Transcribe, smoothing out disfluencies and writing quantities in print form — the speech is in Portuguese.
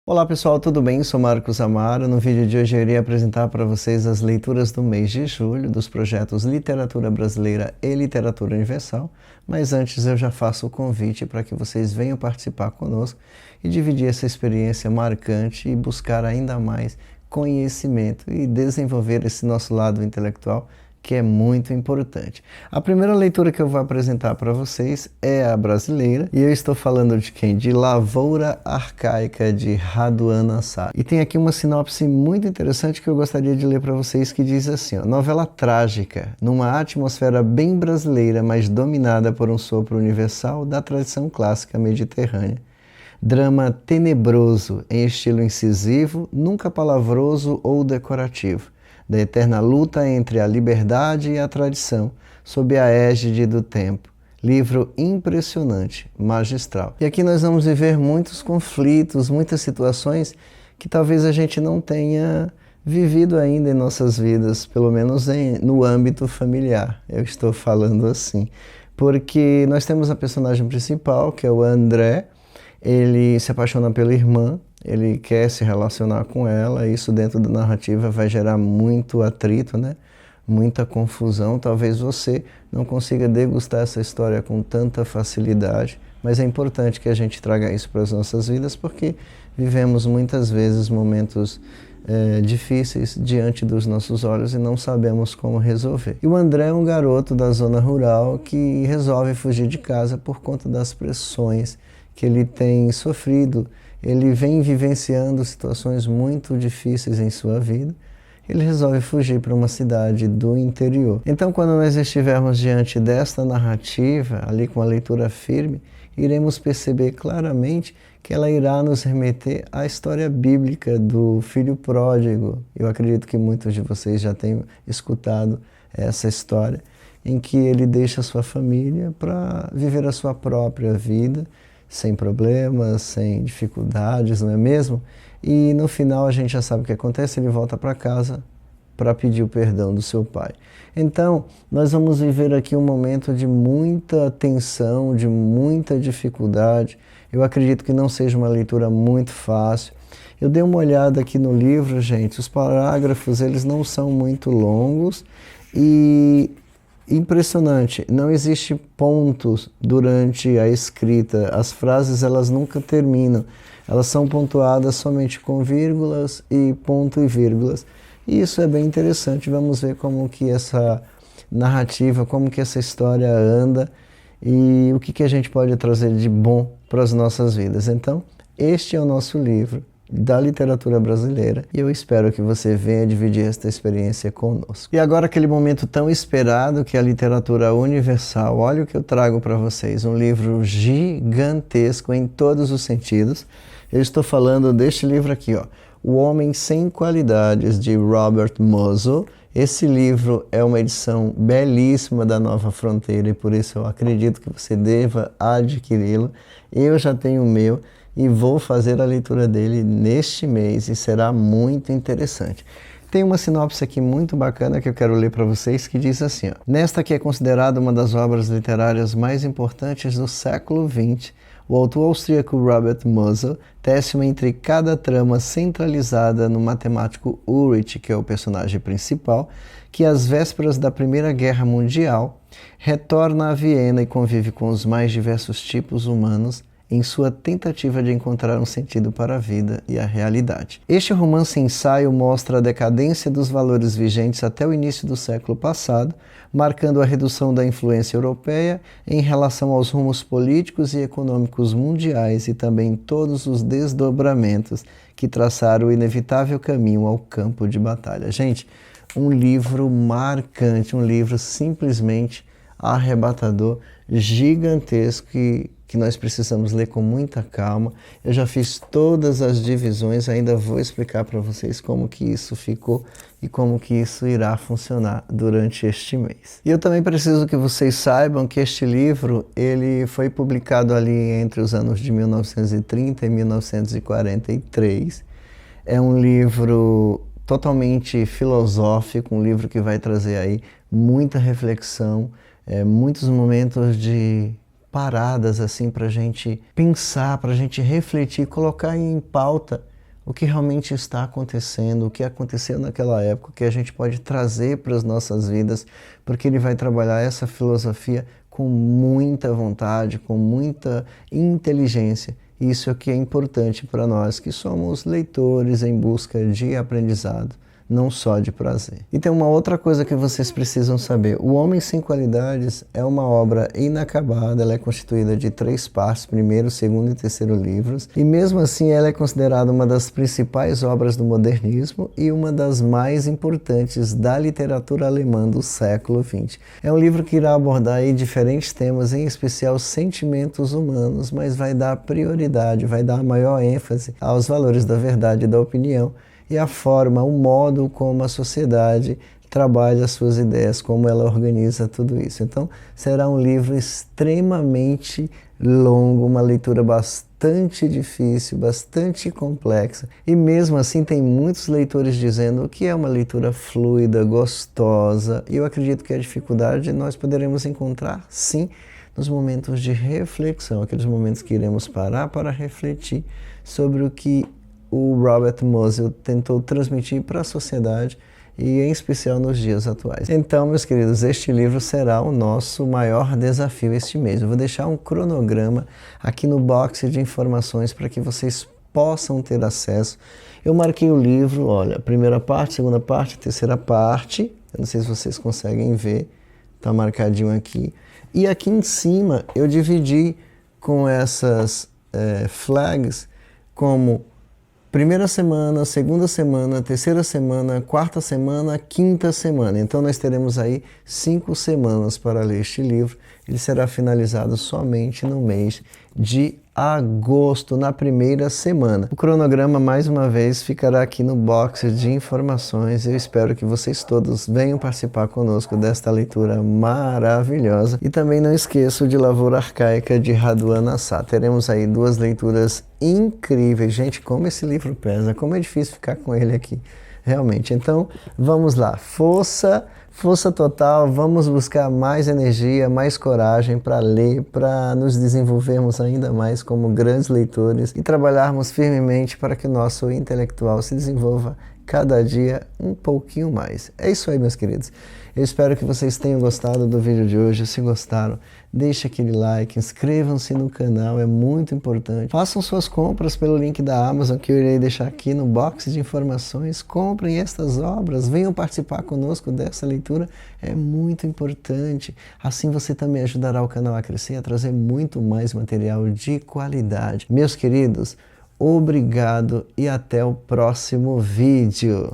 Olá pessoal, tudo bem? Sou Marcos Amaro. No vídeo de hoje eu irei apresentar para vocês as leituras do mês de julho dos projetos Literatura Brasileira e Literatura Universal, mas antes eu já faço o convite para que vocês venham participar conosco e dividir essa experiência marcante e buscar ainda mais conhecimento e desenvolver esse nosso lado intelectual, que é muito importante. A primeira leitura que eu vou apresentar para vocês é a brasileira, e eu estou falando de quem? De Lavoura Arcaica, de Raduan Assar. E tem aqui uma sinopse muito interessante que eu gostaria de ler para vocês, que diz assim, ó: novela trágica, numa atmosfera bem brasileira, mas dominada por um sopro universal da tradição clássica mediterrânea. Drama tenebroso, em estilo incisivo, nunca palavroso ou decorativo, da eterna luta entre a liberdade e a tradição, sob a égide do tempo. Livro impressionante, magistral. E aqui nós vamos viver muitos conflitos, muitas situações que talvez a gente não tenha vivido ainda em nossas vidas, pelo menos no âmbito familiar. Eu estou falando assim, porque nós temos a personagem principal, que é o André. Ele se apaixona pela irmã, ele quer se relacionar com ela, isso dentro da narrativa vai gerar muito atrito, né? Muita confusão. Talvez você não consiga degustar essa história com tanta facilidade, mas é importante que a gente traga isso para as nossas vidas, porque vivemos muitas vezes momentos difíceis diante dos nossos olhos e não sabemos como resolver. E o André é um garoto da zona rural que resolve fugir de casa por conta das pressões que ele tem sofrido. Ele vem vivenciando situações muito difíceis em sua vida. Ele resolve fugir para uma cidade do interior. Então, quando nós estivermos diante desta narrativa, ali com a leitura firme, iremos perceber claramente que ela irá nos remeter à história bíblica do filho pródigo. Eu acredito que muitos de vocês já tenham escutado essa história, em que ele deixa a sua família para viver a sua própria vida, sem problemas, sem dificuldades, não é mesmo? E no final a gente já sabe o que acontece, ele volta para casa para pedir o perdão do seu pai. Então, nós vamos viver aqui um momento de muita tensão, de muita dificuldade. Eu acredito que não seja uma leitura muito fácil. Eu dei uma olhada aqui no livro, gente, os parágrafos eles não são muito longos e impressionante, não existe pontos durante a escrita, as frases elas nunca terminam, elas são pontuadas somente com vírgulas e ponto e vírgulas, e isso é bem interessante. Vamos ver como que essa narrativa, como que essa história anda e o que a gente pode trazer de bom para as nossas vidas. Então, este é o nosso livro da literatura brasileira e eu espero que você venha dividir esta experiência conosco. E agora aquele momento tão esperado, que é a literatura universal. Olha o que eu trago para vocês, um livro gigantesco em todos os sentidos. Eu estou falando deste livro aqui, ó, O Homem Sem Qualidades, de Robert Musil. Esse livro é uma edição belíssima da Nova Fronteira e por isso eu acredito que você deva adquiri-lo. Eu já tenho o meu e vou fazer a leitura dele neste mês e será muito interessante. Tem uma sinopse aqui muito bacana que eu quero ler para vocês, que diz assim, ó: nesta que é considerada uma das obras literárias mais importantes do século XX, o autor austríaco Robert Musil tece uma intricada trama centralizada no matemático Ulrich, que é o personagem principal, que às vésperas da Primeira Guerra Mundial retorna a Viena e convive com os mais diversos tipos humanos em sua tentativa de encontrar um sentido para a vida e a realidade. Este romance-ensaio mostra a decadência dos valores vigentes até o início do século passado, marcando a redução da influência europeia em relação aos rumos políticos e econômicos mundiais e também todos os desdobramentos que traçaram o inevitável caminho ao campo de batalha. Gente, um livro marcante, um livro simplesmente arrebatador, gigantesco, que nós precisamos ler com muita calma. Eu já fiz todas as divisões, ainda vou explicar para vocês como que isso ficou e como que isso irá funcionar durante este mês. E eu também preciso que vocês saibam que este livro ele foi publicado ali entre os anos de 1930 e 1943. É um livro totalmente filosófico, um livro que vai trazer aí muita reflexão, muitos momentos de paradas assim para a gente pensar, para a gente refletir, colocar em pauta o que realmente está acontecendo, o que aconteceu naquela época, que a gente pode trazer para as nossas vidas, porque ele vai trabalhar essa filosofia com muita vontade, com muita inteligência. Isso é o que é importante para nós, que somos leitores em busca de aprendizado, não só de prazer. E tem uma outra coisa que vocês precisam saber. O Homem Sem Qualidades é uma obra inacabada, ela é constituída de 3 partes, primeiro, segundo e terceiro livros, e mesmo assim ela é considerada uma das principais obras do modernismo e uma das mais importantes da literatura alemã do século XX. É um livro que irá abordar aí diferentes temas, em especial sentimentos humanos, mas vai dar prioridade, vai dar maior ênfase aos valores da verdade e da opinião, e a forma, o modo como a sociedade trabalha as suas ideias, como ela organiza tudo isso. Então, será um livro extremamente longo, uma leitura bastante difícil, bastante complexa. E mesmo assim tem muitos leitores dizendo que é uma leitura fluida, gostosa. E eu acredito que a dificuldade nós poderemos encontrar, sim, nos momentos de reflexão, aqueles momentos que iremos parar para refletir sobre o que o Robert Musil tentou transmitir para a sociedade e em especial nos dias atuais. Então, meus queridos, este livro será o nosso maior desafio este mês. Eu vou deixar um cronograma aqui no box de informações para que vocês possam ter acesso. Eu marquei o livro, olha, primeira parte, segunda parte, terceira parte. Eu não sei se vocês conseguem ver, está marcadinho aqui. E aqui em cima eu dividi com essas flags como primeira semana, segunda semana, terceira semana, quarta semana, quinta semana. Então nós teremos aí 5 semanas para ler este livro. Ele será finalizado somente no mês de agosto, na primeira semana. O cronograma, mais uma vez, ficará aqui no box de informações. Eu espero que vocês todos venham participar conosco desta leitura maravilhosa. E também não esqueçam de Lavoura Arcaica, de Radwan Assah. Teremos aí 2 leituras incríveis. Gente, como esse livro pesa, como é difícil ficar com ele aqui, realmente. Então, vamos lá. Força total, vamos buscar mais energia, mais coragem para ler, para nos desenvolvermos ainda mais como grandes leitores e trabalharmos firmemente para que o nosso intelectual se desenvolva cada dia um pouquinho mais. É isso aí, meus queridos. Eu espero que vocês tenham gostado do vídeo de hoje. Se gostaram, deixe aquele like, inscrevam-se no canal, é muito importante. Façam suas compras pelo link da Amazon que eu irei deixar aqui no box de informações. Comprem estas obras, venham participar conosco dessa leitura, é muito importante. Assim você também ajudará o canal a crescer, a trazer muito mais material de qualidade. Meus queridos, obrigado e até o próximo vídeo.